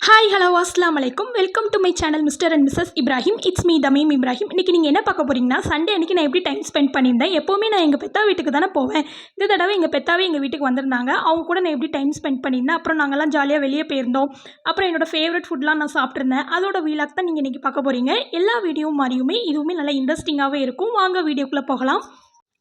Hi hello அஸ்லாம் வலைக்கும் welcome to my channel mister and missus Ibrahim. It's me Tameem Ibrahim. இன்றைக்கி நீங்கள் என்ன பார்க்க போகிறீங்கன்னா, சண்டே அன்றைக்கி நான் எப்படி டைம் ஸ்பெண்ட் பண்ணியிருந்தேன். எப்போவுமே நான் எங்கள் பெத்தா வீட்டுக்கு தானே போவேன். இந்த தடவை எங்கள் பெத்தாவே எங்கள் வீட்டுக்கு வந்திருந்தாங்க. அவங்க கூட நான் எப்படி டைம் ஸ்பெண்ட் பண்ணியிருந்தேன். அப்புறம் நாங்கள்லாம் ஜாலியாக வெளியே போயிருந்தோம். அப்புறம் என்னோடய ஃபேவரட் ஃபுட்லாம் நான் சாப்பிட்ருந்தேன். அதோட வீலாக் தான் நீங்கள் இன்றைக்கி பார்க்க போகிறீங்க. எல்லா வீடியோ மாதிரியுமே இதுவுமே நல்லா இன்ட்ரெஸ்டிங்காகவே இருக்கும். வாங்க வீடியோக்குள்ளே போகலாம்.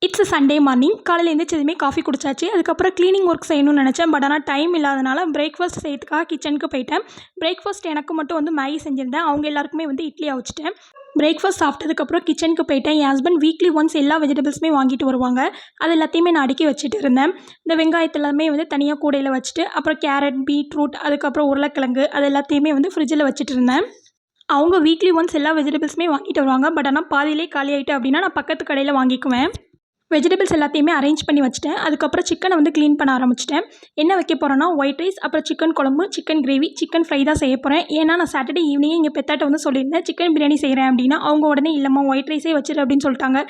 It's Sunday morning. காலையில் எழுந்திரிச்சதுமே காஃபி குடிச்சாச்சு. அதுக்கப்புறம் க்ளீனிங் ஒர்க் செய்யணும்னு நினச்சேன். பட் ஆனால் டைம் இல்லாதனால பிரேக்ஃபாஸ்ட் செய்யறதுக்காக கிச்சனுக்கு போயிட்டேன். பிரேக்ஃபாஸ்ட் எனக்கு மட்டும் மேகி செஞ்சுருந்தேன். அவங்க எல்லாருக்குமே இட்லி அவிச்சிட்டேன். பிரேக்ஃபாஸ்ட் சாப்பிட்டதுக்கப்புறம் கிச்சனுக்கு போயிட்டேன். என் ஹஸ்பண்ட் வீக்லி ஒன்ஸ் எல்லா வெஜிடபிள்ஸுமே வாங்கிட்டு வருவாங்க. அது எல்லாத்தையுமே நான் அடுக்கி வச்சுட்டு இருந்தேன். இந்த வெங்காயத்து எல்லாமே தனியாக கூடையில் வச்சுட்டு, அப்புறம் கேரட், பீட்ரூட், அதுக்கப்புறம் உருளைக்கிழங்கு அது எல்லாத்தையுமே ஃப்ரிட்ஜில் வச்சுட்டு இருந்தேன். அவங்க வீக்லி ஒன்ஸ் எல்லா வெஜிடபிள்ஸுமே வாங்கிட்டு வருவாங்க. பட் ஆனால் பாதியிலே காலி ஆகிட்டு அப்படின்னா நான் பக்கத்து கடையில் வாங்கிக்குவேன். வெஜிடபிள்ஸ் எல்லாத்தையுமே அரேஞ்ச் பண்ணி வச்சுட்டேன். அதுக்கப்புறம் சிக்கனை க்ளீன் பண்ண ஆரம்பிச்சிட்டேன். என்ன வைக்க போகிறேன்னா, ஒயிட் ரைஸ், அப்புறம் சிக்கன் குழம்பு, சிக்கன் கிரேவி, சிக்கன் ஃப்ரை தான் செய்ய போகிறேன். ஏன்னா நான் சாட்டர்டே ஈவினிங்கே எங்கள் பெத்தாட்ட சொல்லியிருந்தேன் சிக்கன் பிரியாணி செய்கிறேன் அப்படின்னா, அவங்க உடனே இல்லைம்மா ஒயிட் ரைஸே வச்சிரு அப்படின்னு சொல்லிட்டாங்க.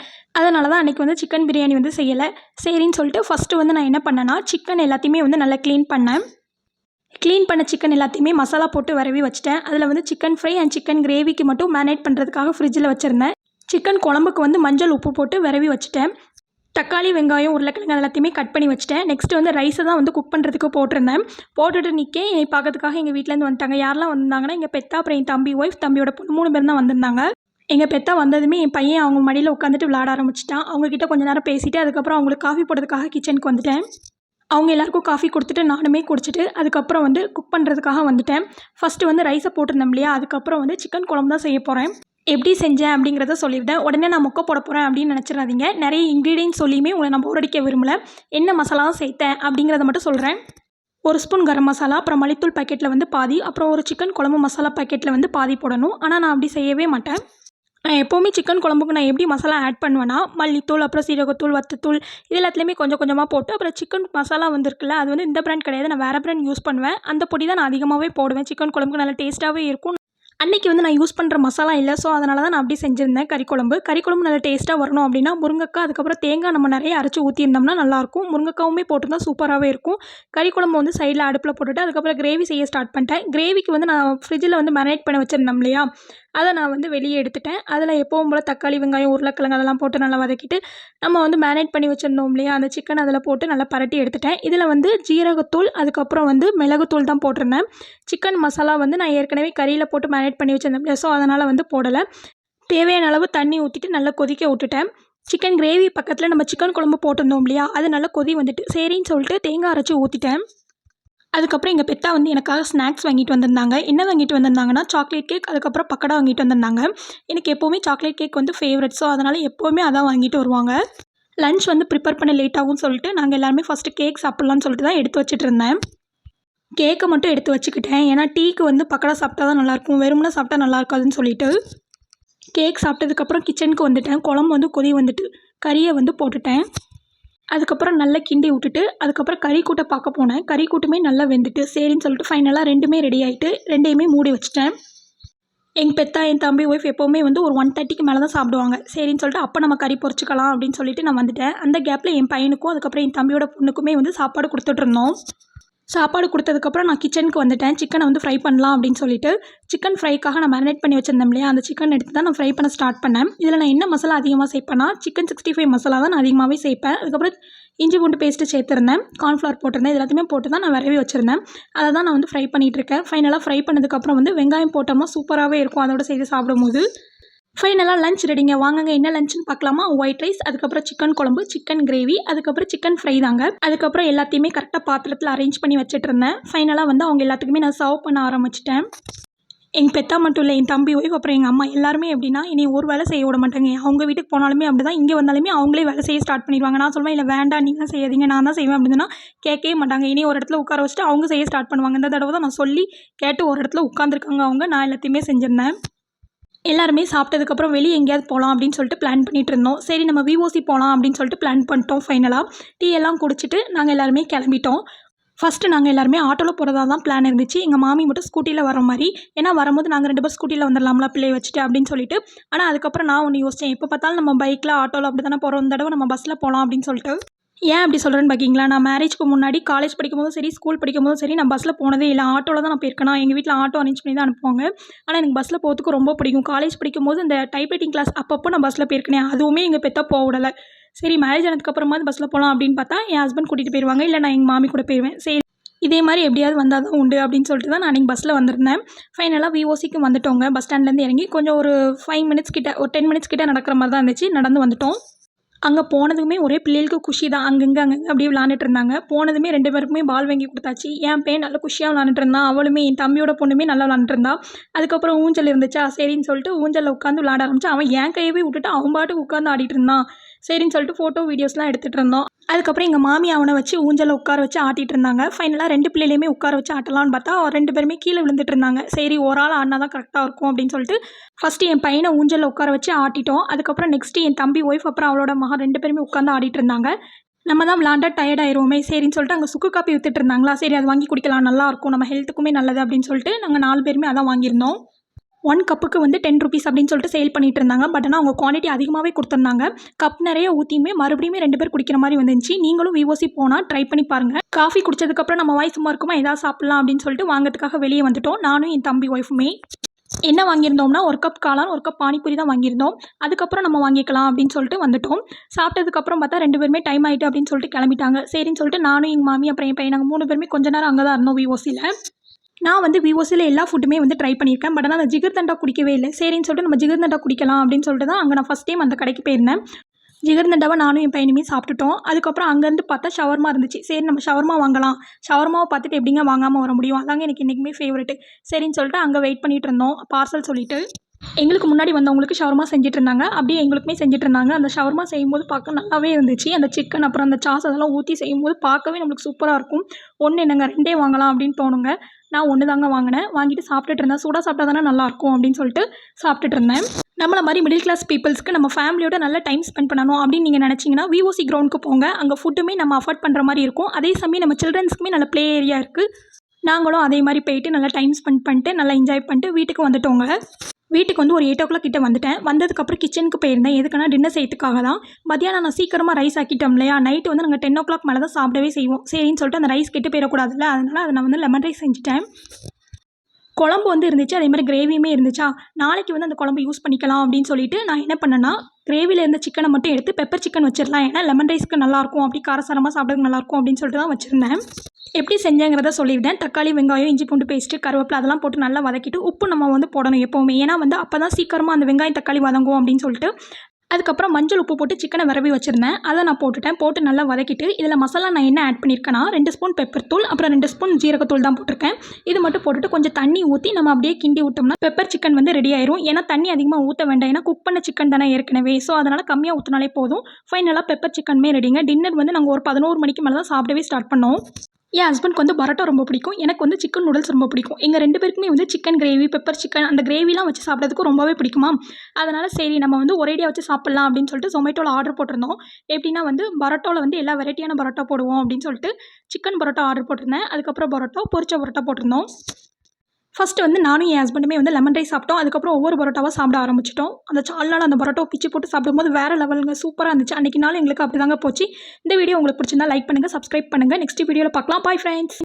அதனால தான் அன்றைக்கி சிக்கன் பிரியாணி செய்யலை. சரின்னு சொல்லிட்டு ஃபஸ்ட்டு நான் என்ன பண்ணேன்னா, சிக்கன் எல்லாத்தையுமே நல்லா க்ளீன் பண்ணேன். க்ளீன் பண்ண சிக்கன் எல்லாத்தையுமே மசாலா போட்டு வரவி வச்சுட்டேன். அதில் சிக்கன் ஃப்ரை அண்ட் சிக்கன் கிரேவிக்கு மட்டும் மேரினேட் பண்ணுறதுக்காக ஃப்ரிட்ஜில் வச்சுருந்தேன். சிக்கன் குழம்புக்கு மஞ்சள் உப்பு போட்டு வரவி வச்சுட்டேன். தக்காளி, வெங்காயம், உருளைக்கிழங்கு எல்லாத்தையுமே கட் பண்ணி வச்சுட்டேன். நெக்ஸ்ட்டு ரைஸை தான் குக் பண்ணுறதுக்கு போட்டிருந்தேன். போட்டுட்டு நிற்கே என்னை பார்க்கறதுக்காக எங்கள் வீட்டிலேருந்து வந்துட்டாங்க. யாரெல்லாம் வந்தாங்கன்னா, எங்கள் பெத்தா, அப்புறம் என் தம்பி ஒய்ஃப், தம்பியோட பொண்ணு 3 பேர் தான் வந்திருந்தாங்க. எங்கள் பெத்தா வந்ததுமே என் பையன் அவங்க மடியில் உட்காந்துட்டு விளாட ஆரம்பிச்சிட்டான். அவங்கக்கிட்ட கொஞ்சம் நேரம் பேசிவிட்டு அதுக்கப்புறம் அவங்களுக்கு காஃபி போடுறதுக்காக கிச்சனுக்கு வந்துட்டேன். அவங்க எல்லாேருக்கும் காஃபி கொடுத்துட்டு நானுமே குடிச்சிட்டு அதுக்கப்புறம் குக் பண்ணுறதுக்காக வந்துட்டேன். ஃபஸ்ட்டு ரைஸை போட்டிருந்தோம் இல்லையா, அதுக்கப்புறம் சிக்கன் குழம்பு தான் செய்ய போகிறேன். எப்படி செஞ்சேன் அப்படிங்கிறத சொல்லியிருந்தேன். உடனே நான் மொக்க போட போகிறேன் அப்படின்னு நினச்சிடாதீங்க. நிறைய இன்க்ரீடியன்ட் சொல்லியுமே உங்களை நான் போர் அடிக்க விரும்பலை. என்ன மசாலா சேர்த்தேன் அப்படிங்கிறத மட்டும் சொல்கிறேன். 1 ஸ்பூன் கரம் மசாலா, அப்புறம் மல்லித்தூள் பாக்கெட்டில் பாதி, அப்புறம் ஒரு சிக்கன் குழம்பு மசாலா பாக்கெட்டில் பாதி போடணும். ஆனால் நான் அப்படி செய்யவே மாட்டேன். நான் எப்போவுமே சிக்கன் குழம்புக்கு நான் எப்படி மசாலா ஆட் பண்ணுவேன்னா, மல்லித்தூள், அப்புறம் சீரகத்தூள், வத்தத்தூள் இது எல்லாத்துலேயுமே கொஞ்சம் கொஞ்சமாக போட்டு, அப்புறம் சிக்கன் மசாலா இருக்குல்ல, அது இந்த பிராண்ட் கிடையாது, நான் வேறு பிராண்ட் யூஸ் பண்ணுவேன். அந்த பொடி தான் நான் அதிகமாகவே போடுவேன். சிக்கன் குழம்புக்கு நல்லா டேஸ்ட்டாகவே இருக்கும். அன்றைக்கி நான் யூஸ் பண்ணுற மசாலா இல்லை. ஸோ அதனால தான் நான் அப்படி செஞ்சுருந்தேன். கறிக்குழம்பு நல்லா டேஸ்ட்டாக வரணும் அப்படின்னா முருங்கைக்காய், அதுக்கப்புறம் தேங்காய் நம்ம நிறைய அரைச்சி ஊற்றியிருந்தோம்னா நல்லாயிருக்கும். முருங்கைக்காவுமே போட்டுருந்தா சூப்பராகவே இருக்கும். கறிக்குழம்பு சைடில் அடுப்பில் போட்டுட்டு அதுக்கப்புறம் கிரேவி செய்ய ஸ்டார்ட் பண்ணிட்டேன். கிரேவிக்கு நான் ஃப்ரிட்ஜில் மேரினேட் பண்ணி வச்சுருந்தோம் இல்லையா, அதை நான் வெளியே எடுத்துட்டேன். அதில் எப்பவும் போல் தக்காளி, வெங்காயம், உருளைக்கிழங்கு அதெல்லாம் போட்டு நல்லா வதக்கிட்டு, நம்ம மேரினேட் பண்ணி வச்சுருந்தோம் இல்லையா, அந்த சிக்கன் அதில் போட்டு நல்லா பரட்டி எடுத்துட்டேன். இதில் ஜீரகத்தூள், அதுக்கப்புறம் மிளகுத்தூள் தான் போட்டிருந்தேன். சிக்கன் மசாலா நான் ஏற்கனவே கறியில் போட்டு மேரினேட் பண்ணி வச்சுருந்தேன் இல்லையா, ஸோ அதனால் போடலை. தேவையான அளவு தண்ணி ஊற்றிட்டு நல்லா கொதிக்க விட்டுட்டேன். சிக்கன் கிரேவி பக்கத்தில் நம்ம சிக்கன் குழம்பு போட்டிருந்தோம் இல்லையா, அது நல்லா கொதி வந்துட்டு சரின்னு சொல்லிட்டு தேங்காய் அரைச்சி ஊற்றிட்டேன். அதுக்கப்புறம் எங்கள் பெத்தா எனக்காக ஸ்நாக்ஸ் வாங்கிட்டு வந்திருந்தாங்க. என்ன வாங்கிட்டு வந்திருந்தாங்கன்னா, சாக்லேட் கேக், அதுக்கப்புறம் பக்கடா வாங்கிட்டு வந்திருந்தாங்க. எனக்கு எப்போவுமே சாக்லேட் கேக் ஃபேவரட். ஸோ அதனால் எப்போவுமே அதான் வாங்கிட்டு வருவாங்க. லன்ச் ப்ரிப்பேர் பண்ண லேட் ஆகும்னு சொல்லிட்டு நாங்கள் எல்லாருமே ஃபஸ்ட்டு கேக் சாப்பிட்லான்னு சொல்லிட்டு தான் எடுத்து வச்சுட்டு இருந்தேன். கேக்கை மட்டும் எடுத்து வச்சுக்கிட்டேன். ஏன்னா டீக்கு பக்கடா சாப்பிட்டா தான் நல்லாயிருக்கும், வெறுமனே சாப்பிட்டா நல்லா இருக்காதுன்னு சொல்லிட்டு கேக் சாப்பிட்டதுக்கப்புறம் கிச்சனுக்கு வந்துட்டேன். குழம்பு கொதி வந்துட்டு கறியை போட்டுட்டேன். அதுக்கப்புறம் நல்லா கிண்டி விட்டுட்டு அதுக்கப்புறம் கறி கூட்டை பார்க்க போனேன். கறி கூட்டுமே நல்லா வெந்துட்டு சரின்னு சொல்லிட்டு ஃபைனலாக 2மே ரெடி ஆகிட்டு 2யுமே மூடி வச்சுட்டேன். எங்கள் பெத்தா, என் தம்பி ஒய்ஃப் எப்போவுமே ஒரு 1:30க்கு மேலே தான் சாப்பிடுவாங்க. சரின்னு சொல்லிட்டு அப்போ நம்ம கறி பொரிச்சிக்கலாம் அப்படின்னு சொல்லிட்டு நான் வந்துட்டேன். அந்த கேப்பில் என் பையனுக்கும் அதுக்கப்புறம் என் தம்பியோட பொண்ணுக்குமே சாப்பாடு கொடுத்துட்ருந்தோம். சாப்பாடு கொடுத்ததுக்கப்புறம் நான் கிச்சனுக்கு வந்துட்டேன். சிக்கனை ஃப்ரை பண்ணலாம் அப்படின்னு சொல்லிட்டு சிக்கன் ஃப்ரைக்காக நான் மேரினேட் பண்ணி வச்சுருந்தேன் இல்லையா, அந்த சிக்கன் எடுத்து தான் நான் ஃப்ரை பண்ண ஸ்டார்ட் பண்ணேன். இதில் நான் என்ன மசாலா அதிகமாக சேர்ப்பேன்னா, சிக்கன் 65 மசாலா தான் நான் அதிகமாகவே சேர்ப்பேன். அதுக்கப்புறம் இஞ்சி பூண்டு பேஸ்ட்டு சேர்த்துருந்தேன், கார்ன்ஃப்ளவர் போட்டிருந்தேன். இது எல்லாத்தையுமே போட்டு தான் நான் வரவே வச்சுருந்தேன். அதை தான் நான் ஃப்ரை பண்ணிகிட்ருக்கேன். ஃபைனலாக ஃப்ரை பண்ணதுக்கப்புறம் வெங்காயம் போட்டோம்னா சூப்பராகவே இருக்கும் அதோட சேர்த்து சாப்பிடும்போது. ஃபைனலாக லஞ்ச் ரெடிங்க. வாங்குங்க என்ன லஞ்சுன்னு பார்க்கலாமா. ஒயிட் ரைஸ், அதுக்கப்புறம் சிக்கன் குழம்பு, சிக்கன் கிரேவி, அதுக்கப்புறம் சிக்கன் ஃப்ரை தாங்க. அதுக்கப்புறம் எல்லாத்தையுமே கரெக்டாக பாத்திரத்தில் அரேஞ்ச் பண்ணி வச்சுட்டு இருந்தேன். ஃபைனலாக அவங்க எல்லாத்துக்குமே நான் சர்வ் பண்ண ஆரம்பிச்சிட்டேன். எங்கள் பெத்தா மட்டும் இல்லை, என் தம்பி ஒய்ஃப், அப்புறம் எங்கள் அம்மா எல்லாருமே எப்படின்னா இனி ஒரு வேலை செய்ய விட மாட்டாங்க. அவங்க வீட்டுக்கு போனாலுமே அப்படி தான், இங்கே வந்தாலுமே அவங்களே வேலை செய்ய ஸ்டார்ட் பண்ணிடுவாங்க. நான் சொல்லுவேன், இல்லை வேண்டாம் நீங்கள் செய்யாதீங்க நான் தான் செய்வேன் அப்படின்னு சொன்னால் கேட்கவே மாட்டாங்க. இனி ஒரு இடத்துல உட்கார வச்சுட்டு அவங்க செய்ய ஸ்டார்ட் பண்ணுவாங்க. இந்த தடவை தான் நான் சொல்லி கேட்டு ஒரு இடத்துல உட்காந்துருக்காங்க அவங்க. நான் எல்லாத்தையுமே செஞ்சுருந்தேன். எல்லாருமே சாப்பிட்டதுக்கப்புறம் வெளியே எங்கேயாவது போகலாம் அப்படின்னு சொல்லிட்டு பிளான் பண்ணிகிட்டு இருந்தோம். சரி நம்ம விஓசி போகலாம் அப்படின்னு சொல்லிட்டு பிளான் பண்ணிட்டோம். ஃபைனலாக டீ எல்லாம் குடிச்சிட்டு நாங்கள் எல்லாருமே கிளம்பிட்டோம். ஃபஸ்ட்டு நாங்கள் எல்லாருமே ஆட்டோவில் போகிறதா தான் பிளான் இருந்துச்சு. எங்கள் மாமி மட்டும் ஸ்கூட்டியில் வர மாதிரி, ஏன்னா வரும்போது நாங்கள் 2 பேர் ஸ்கூட்டியில் வந்துடலாம்ல பிள்ளையை வச்சுட்டு அப்படின்னு சொல்லிட்டு. ஆனால் அதுக்கப்புறம் நான் ஒன்று யோசித்தேன், எப்போ பார்த்தாலும் நம்ம பைக்கில் ஆட்டோவில் அப்படி தானே போகிறோம், இந்த தடவை நம்ம பஸ்ஸில் போகலாம் அப்படின்னு சொல்லிட்டு ஏன் அப்படி சொல்கிறேன்னு பார்க்கிங்களா, நான் மேரேஜ்க்கு முன்னாடி காலேஜ் படிக்கும்போதும் சரி, ஸ்கூல் படிக்கும்போதும் சரி, நான் பஸ்ஸில் போனதே இல்லை. ஆட்டோவில் தான் நான் போயிருக்கேன். எங்கள் வீட்டில் ஆட்டோ அரேஞ்ச் பண்ணி தான் அனுப்புவாங்க. ஆனால் எனக்கு பஸ்ஸில் போகிறதுக்கு ரொம்ப பிடிக்கும். காலேஜ் படிக்கும்போது இந்த டைப்ரைட்டிங் கிளாஸ் அப்பப்போ நான் பஸ்ஸில் போயிருக்கேனே, அதுவுமே எங்கள் பெத்தா போக விடலை. சரி மேரேஜ் ஆனதுக்கப்புறமாவது பஸ்ஸில் போகலாம் அப்படின்னு பார்த்தா, என் ஹஸ்பண்ட் கூட்டிகிட்டு போயிடுவாங்க, இல்லை நான் எங்கள் மாமி கூட போயிடுவேன். சரி இதே மாதிரி எப்படியாவது வந்தால் தான் உண்டு அப்படின்னு சொல்லிட்டு தான் நான் அன்றைக்கி பஸ்ஸில் வந்திருந்தேன். ஃபைனலாக விஓசிக்கு வந்துட்டோங்க. பஸ் ஸ்டாண்ட்லேருந்து இறங்கி கொஞ்சம் ஒரு 5 மினிட்ஸ் கிட்ட, ஒரு 10 மினிட்ஸ் கிட்ட நடக்கிற மாதிரி தான் இருந்துச்சு. நடந்து வந்துட்டோம். அங்கே போனதுமே ஒரே பிள்ளைகளுக்கு குஷி தான். அங்கங்கே அப்படியே விளாண்டுட்டு இருந்தாங்க. போனதுமே 2 பேருக்குமே பால் வாங்கி கொடுத்தாச்சு. என் பையன் நல்லா குஷியாக விளாண்டுட்டு இருந்தான். அவளுமே என் தம்பியோட பொண்ணுமே நல்லா விளாண்டுட்டு இருந்தா. அதுக்கப்புறம் ஊஞ்சல் இருந்துச்சா, சரின்னு சொல்லிட்டு ஊஞ்சலில் உட்காந்து விளாட ஆரம்பிச்சான். அவன் என் கையவே விட்டுட்டு அவன் பாட்டுக்கு உட்காந்து ஆடிட்டு இருந்தான். சரின்னு சொல்லிட்டு ஃபோட்டோ வீடியோஸ்லாம் எடுத்துகிட்டு இருந்தோம். அதுக்கப்புறம் எங்கள் மாமி அவனை வச்சு ஊஞ்சலில் உட்கார வச்சு ஆட்டிகிட்டு இருந்தாங்க. ஃபைனலாக 2 பிள்ளைலையுமே உட்கார வச்சு ஆட்டலான்னு பார்த்தா 2 பேருமே கீழே விழுந்துட்டு இருந்தாங்க. சரி ஒரு ஆள் ஆடினா தான் கரெக்டாக இருக்கும் அப்படின்னு சொல்லிட்டு ஃபஸ்ட்டு என் பையனை ஊஞ்சலில் உட்கார வச்சு ஆட்டிட்டோம். அதுக்கப்புறம் நெக்ஸ்ட்டு என் தம்பி ஒய்ஃப் அப்புறம் அவளோட மகன் 2 பேருமே உட்காந்து ஆடிட்டு இருந்தாங்க. நம்ம தான் விளாண்டா டயர்ட் ஆயிருவோமே சரின்னு சொல்லிட்டு அங்கே சுக்கு காப்பி வித்துட்டு இருந்தாங்களா, சரி அது வாங்கி குடிக்கலாம், நல்லாயிருக்கும், நம்ம ஹெல்த்துக்குமே நல்லது அப்படின்னு சொல்லிட்டு நாங்கள் 4 பேருமே அதான் வாங்கியிருந்தோம். 1 கப்புக்கு வந்து 10 ருபீஸ் அப்படின்னு சொல்லிட்டு சேல் பண்ணிட்டு இருந்தாங்க. பட் ஆனால் அவங்க குவான்டிட்டி அதிகமாகவே கொடுத்துருந்தாங்க. கப் நிறைய ஊற்றியுமே மறுபடியும் 2 பேர் குடிக்கிற மாதிரி வந்துச்சு. நீங்களும் விஓசி போனால் ட்ரை பண்ணி பாருங்கள். காஃபி குடிச்சதுக்கப்புறம் நம்ம வாய் சும்மா இருக்குமா, எதாவது சாப்பிட்லாம் அப்படின்னு சொல்லிட்டு வாங்கிறதுக்காக வெளியே வந்துட்டோம். நானும் என் தம்பி ஒய்ஃபுமே என்ன வாங்கியிருந்தோம்னா 1 கப் காளான், 1 கப் பானிபூரி தான் வாங்கியிருந்தோம். அதுக்கப்புறம் நம்ம வாங்கிக்கலாம் அப்படின்னு சொல்லிட்டு வந்துட்டோம். சாப்பிட்டதுக்கப்புறம் பார்த்தா 2 பேருமே டைம் ஆகிட்டு அப்படின்னு சொல்லிட்டு கிளம்பிட்டாங்க. சரின்னு சொல்லிட்டு நானும் எங்கள் மாமி அப்புறம் என் பையன் நாங்கள் 3 பேருமே கொஞ்ச நேரம் அங்கே தான் இருந்தோம் விஓசியில். நான் வந்து விஓசியில் எல்லா ஃபுட்டுமே வந்து ட்ரை பண்ணியிருக்கேன். பட் ஆனால் அந்த ஜிகர்தண்டா குடிக்கவே இல்லை. சரின்னு சொல்லிட்டு நம்ம ஜிகர்தண்டா குடிக்கலாம் அப்படின்னு சொல்லிட்டு தான் அங்கே நான் ஃபஸ்ட் டைம் அந்த கடைக்கு போயிருந்தேன். ஜிகர்தண்டாவை நானும் என் பையனுமே சாப்பிட்டுட்டோம். அதுக்கப்புறம் அங்கேருந்து பார்த்தா ஷவர்மா இருந்துச்சு. சரி நம்ம ஷவர்மா வாங்கலாம். ஷவர்மாவை பார்த்துட்டு எப்படிங்க வாங்காமல் வர முடியும், அதாங்க எனக்கு என்றைக்குமே ஃபேவரெட்டு. சரின்னு சொல்லிட்டு அங்கே வெயிட் பண்ணிகிட்டு இருந்தோம் பார்சல் சொல்லிவிட்டு. எங்களுக்கு முன்னாடி வந்தவங்களுக்கு ஷவர்மா செஞ்சுட்டு இருந்தாங்க. அப்படியே எங்களுக்குமே செஞ்சுட்டு இருந்தாங்க. அந்த ஷவர்மா செய்யும்போது பார்க்க நல்லாவே இருந்துச்சு. அந்த சிக்கன் அப்புறம் அந்த சாஸ் அதெல்லாம் ஊற்றி செய்யும்போது பார்க்கவே நம்மளுக்கு சூப்பராக இருக்கும். ஒன்று என்னங்க 2 வாங்கலாம் அப்படின்னு தோணுங்க. நான் 1 தாங்க வாங்கினேன். வாங்கிட்டு சாப்பிட்டுட்டு இருந்தேன். சூடாக சாப்பிட்டா தானே நல்லாயிருக்கும் அப்படின்னு சொல்லிட்டு சாப்பிட்டுட்டு இருந்தேன். நம்மள மாதிரி மிடில் கிளாஸ் பீப்புள்ஸ்க்கு நம்ம ஃபேமிலியோட நல்ல டைம் ஸ்பெண்ட் பண்ணணும் அப்படின்னு நீங்கள் நினச்சிங்கன்னா விஓசி கிரவுண்டுக்கு போங்க. அங்கே ஃபுட்டுமே நம்ம அஃபோர்ட் பண்ணுற மாதிரி இருக்கும். அதே சமயம் நம்ம சில்ட்ரன்ஸ்க்குமே நல்ல ப்ளே ஏரியா இருக்குது. நாங்களும் அதே மாதிரி போயிட்டு நல்லா டைம் ஸ்பெண்ட் பண்ணிட்டு நல்லா என்ஜாய் பண்ணிட்டு வீட்டுக்கு வந்துட்டோங்க. வீட்டுக்கு வந்து ஒரு 8 o'clock கிட்ட வந்துட்டேன். வந்ததுக்கப்புறம் கிச்சனுக்கு போயிருந்தேன். எதுக்குன்னா டின்னர் செய்யறதுக்காக தான். மதியானம் நான் சீக்கிரமாக ரைஸ் ஆக்கிட்டோம் இல்லையா, நைட்டு வந்து நாங்கள் 10 o'clock மேலே தான் சாப்பிடவே செய்வோம். சரின்னு சொல்லிட்டு அந்த ரைஸ் கெட்டு போயிடக்கூடாதுல்ல, அதனால் அதை நான் வந்து லெமன் ரைஸ் செஞ்சுட்டேன். குழம்பு வந்து இருந்துச்சு, அதே மாதிரி கிரேவியுமே இருந்துச்சா, நாளைக்கு வந்து அந்த குழம்பு யூஸ் பண்ணிக்கலாம் அப்படின்னு சொல்லிட்டு நான் என்ன பண்ணேன்னா, கிரேவியில் இருந்த சிக்கனை மட்டும் எடுத்து பெப்பர் சிக்கன் வச்சிடலாம். ஏன்னா லெமன் ரைஸ்க்கு நல்லாயிருக்கும், அப்படி காரசாரமாக சாப்பிட்றதுக்கு நல்லாயிருக்கும் அப்படின்னு சொல்லிட்டு தான் வச்சுருந்தேன். எப்படி செஞ்சேங்கிறத சொல்லிவிட்டேன். தக்காளி, வெங்காயம், இஞ்சி பூண்டு பேஸ்ட்டு, கருவேப்பிலை அதெல்லாம் போட்டு நல்லா வதக்கிட்டு உப்பு நம்ம வந்து போடணும் எப்போவுமே. ஏன்னா வந்து அப்போ தான் சீக்கிரமாக அந்த வெங்காயம் தக்காளி வதங்கும் அப்படின்னு சொல்லிட்டு. அதுக்கப்புறம் மஞ்சள் உப்பு போட்டு சிக்கனை விரவி வச்சுருந்தேன். அதை நான் போட்டு நல்லா வதக்கிட்டு இதில் மசாலா நான் என்ன ஆட் பண்ணியிருக்கேன்னா 2 ஸ்பூன் பெப்பர் தூள் அப்புறம் 2 ஸ்பூன் ஜீரகத்தூள் தான் போட்டிருக்கேன். இது மட்டும் போட்டுட்டு கொஞ்சம் தண்ணி ஊற்றி நம்ம அப்படியே கிண்டி விட்டோம்னா பெப்பர் சிக்கன் வந்து ரெடி ஆயிரும். ஏன்னா தண்ணி அதிகமாக ஊற்ற வேண்டாம், ஏன்னா குக் பண்ண சிக்கன் தானே ஏற்கனவே. ஸோ அதனால் கம்மியாக ஊற்றினாலே போதும். ஃபைனலாக பெப்பர் சிக்கனுமே ரெடிங்க. டின்னர் வந்து நாங்கள் ஒரு 11 மணிக்கு மேலே தான் சாப்பிடவே ஸ்டார்ட் பண்ணோம். என் ஹஸ்பண்ட்க்கு வந்து பரோட்டா ரொம்ப பிடிக்கும். எனக்கு வந்து சிக்கன் நூடுல்ஸ் ரொம்ப பிடிக்கும். எங்கள் 2 பேருக்குமே வந்து சிக்கன் கிரேவி, பெப்பர் சிக்கன் அந்த கிரேவிலாம் வச்சு சாப்பிட்றதுக்கு ரொம்பவே பிடிக்குமா. அதனால் சரி நம்ம வந்து ஒரேடியாக வச்சு சாப்பிட்லாம் அப்படின்னு சொல்லிட்டு ஜொமேட்டோவில் ஆர்டர் போட்டிருந்தோம். எப்படின்னா வந்து பரோட்டாவில் வந்து எல்லா வெரைட்டியான பரோட்டா போடுவோம் அப்படின்னு சொல்லிட்டு சிக்கன் பரோட்டா ஆர்டர் போட்டிருந்தேன். அதுக்கப்புறம் பரோட்டா, பொரிச்ச பரோட்டா போட்டிருந்தோம். ஃபஸ்ட்டு வந்து நானும் என் ஹஸ்பண்டுமே வந்து லெமன் ரைஸ் சாப்பிட்டோம். அதுக்கப்புறம் ஒவ்வொரு பரோட்டாவாக சாப்பிட ஆரம்பிச்சிட்டோம். அந்த சால்னால அந்த பரோட்டாவை பிச்சு போட்டு சாப்பிடும்போது வேறு லெவலுங்க, சூப்பராக இருந்துச்சு. அன்றைக்கி நாள் எங்களுக்கு அப்படி தாங்க போச்சு. இந்த வீடியோ உங்களுக்கு பிடிச்சிருந்தா லைக் பண்ணுங்கள், சப்ஸ்கிரைப் பண்ணுங்கள். நெக்ஸ்ட் வீடியோவில் பார்க்கலாம். Bye friends.